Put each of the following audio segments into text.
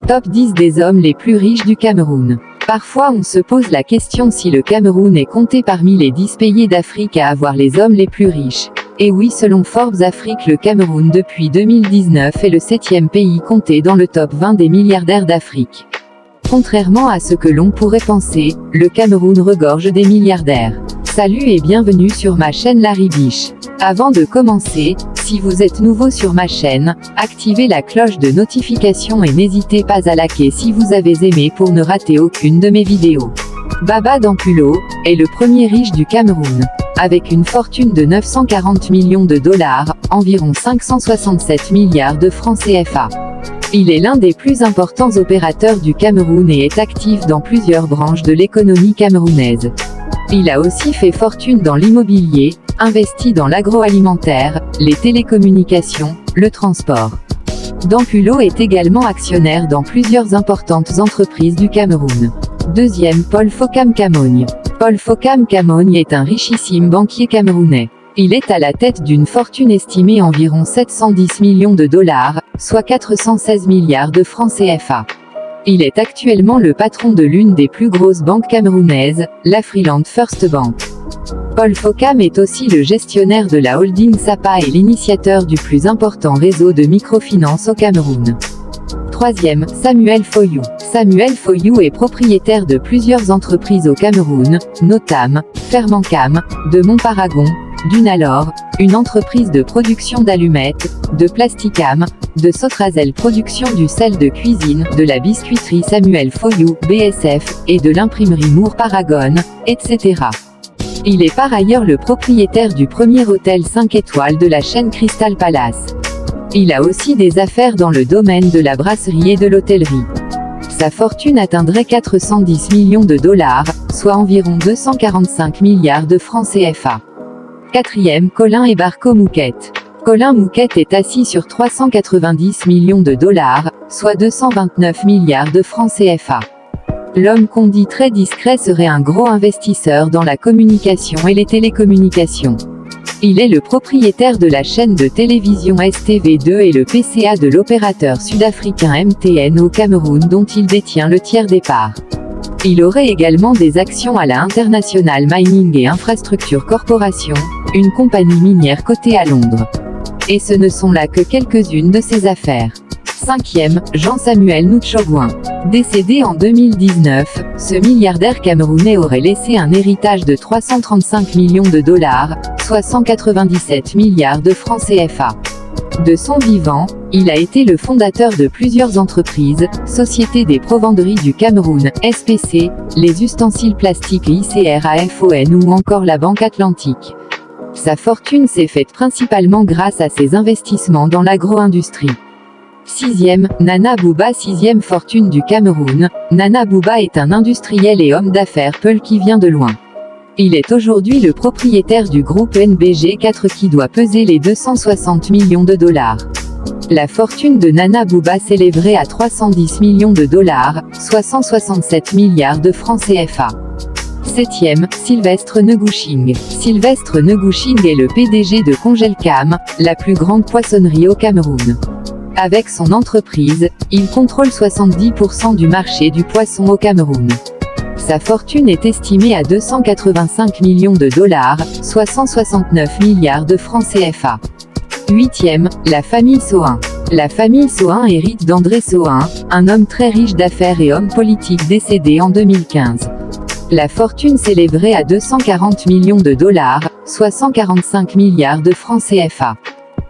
Top 10 des hommes les plus riches du Cameroun. Parfois on se pose la question si le Cameroun est compté parmi les 10 pays d'Afrique à avoir les hommes les plus riches. Et oui, selon Forbes Afrique, le Cameroun depuis 2019 est le 7e pays compté dans le top 20 des milliardaires d'Afrique. Contrairement à ce que l'on pourrait penser, le Cameroun regorge des milliardaires. Salut et bienvenue sur ma chaîne Larry Biche. Avant de commencer, si vous êtes nouveau sur ma chaîne, activez la cloche de notification et n'hésitez pas à liker si vous avez aimé pour ne rater aucune de mes vidéos. Baba Dampulo est le premier riche du Cameroun. Avec une fortune de 940 millions de dollars, environ 567 milliards de francs CFA. Il est l'un des plus importants opérateurs du Cameroun et est actif dans plusieurs branches de l'économie camerounaise. Il a aussi fait fortune dans l'immobilier, investi dans l'agroalimentaire, les télécommunications, le transport. Dampulo est également actionnaire dans plusieurs importantes entreprises du Cameroun. Deuxième, Paul Fokam Kamogne. Paul Fokam Kamogne est un richissime banquier camerounais. Il est à la tête d'une fortune estimée environ 710 millions de dollars, soit 416 milliards de francs CFA. Il est actuellement le patron de l'une des plus grosses banques camerounaises, l'Afriland First Bank. Paul Fokam est aussi le gestionnaire de la holding SAPA et l'initiateur du plus important réseau de microfinance au Cameroun. Troisième, Samuel Foyou. Samuel Foyou est propriétaire de plusieurs entreprises au Cameroun, notamment Fermancam, de Montparagon, Dunalor, une entreprise de production d'allumettes, de Plasticam, de Sotrazel production du sel de cuisine, de la biscuiterie Samuel Foyou, BSF, et de l'imprimerie Moore Paragon, etc. Il est par ailleurs le propriétaire du premier hôtel 5 étoiles de la chaîne Crystal Palace. Il a aussi des affaires dans le domaine de la brasserie et de l'hôtellerie. Sa fortune atteindrait 410 millions de dollars, soit environ 245 milliards de francs CFA. Quatrième, Colin Ebarko Mouquet. Colin Mouquet est assis sur 390 millions de dollars, soit 229 milliards de francs CFA. L'homme qu'on dit très discret serait un gros investisseur dans la communication et les télécommunications. Il est le propriétaire de la chaîne de télévision STV2 et le PCA de l'opérateur sud-africain MTN au Cameroun dont il détient le tiers des parts. Il aurait également des actions à la International Mining et Infrastructure Corporation, une compagnie minière cotée à Londres. Et ce ne sont là que quelques-unes de ses affaires. Cinquième, Jean-Samuel Ntchogouin. Décédé en 2019, ce milliardaire camerounais aurait laissé un héritage de 335 millions de dollars, soit 197 milliards de francs CFA. De son vivant, il a été le fondateur de plusieurs entreprises, Société des Provenderies du Cameroun, SPC, les ustensiles plastiques ICRAFON ou encore la Banque Atlantique. Sa fortune s'est faite principalement grâce à ses investissements dans l'agro-industrie. Sixième, Nana Bouba. Sixième fortune du Cameroun, Nana Bouba est un industriel et homme d'affaires Peul qui vient de loin. Il est aujourd'hui le propriétaire du groupe NBG4 qui doit peser les 260 millions de dollars. La fortune de Nana Bouba s'élèverait à 310 millions de dollars, soit 167 milliards de francs CFA. Septième, Sylvestre Negouching. Sylvestre Negouching est le PDG de Congelcam, la plus grande poissonnerie au Cameroun. Avec son entreprise, il contrôle 70% du marché du poisson au Cameroun. Sa fortune est estimée à 285 millions de dollars, soit 169 milliards de francs CFA. Huitième, la famille Sohin. La famille Sohin hérite d'André Sohin, un homme très riche d'affaires et homme politique décédé en 2015. La fortune s'élèverait à 240 millions de dollars, soit 145 milliards de francs CFA.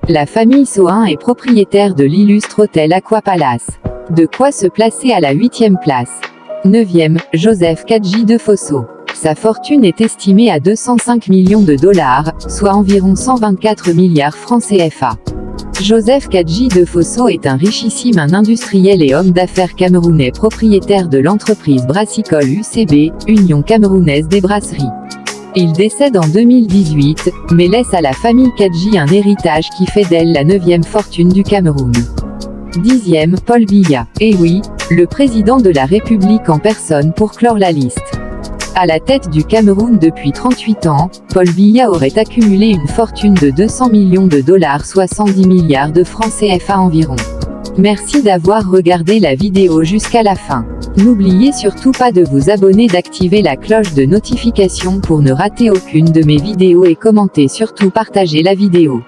La famille Sohin est propriétaire de l'illustre hôtel Aqua Palace. De quoi se placer à la 8e place. 9e, Joseph Kadji de Fosso. Sa fortune est estimée à 205 millions de dollars, soit environ 124 milliards francs CFA. Joseph Kadji de Fosso est un richissime industriel et homme d'affaires camerounais propriétaire de l'entreprise brassicole UCB, Union Camerounaise des Brasseries. Il décède en 2018, mais laisse à la famille Kadji un héritage qui fait d'elle la 9e fortune du Cameroun. 10e, Paul Biya. Et oui, le président de la République en personne pour clore la liste. À la tête du Cameroun depuis 38 ans, Paul Biya aurait accumulé une fortune de 200 millions de dollars, soit 110 milliards de francs CFA environ. Merci d'avoir regardé la vidéo jusqu'à la fin. N'oubliez surtout pas de vous abonner, d'activer la cloche de notification pour ne rater aucune de mes vidéos et commentez, surtout partagez la vidéo.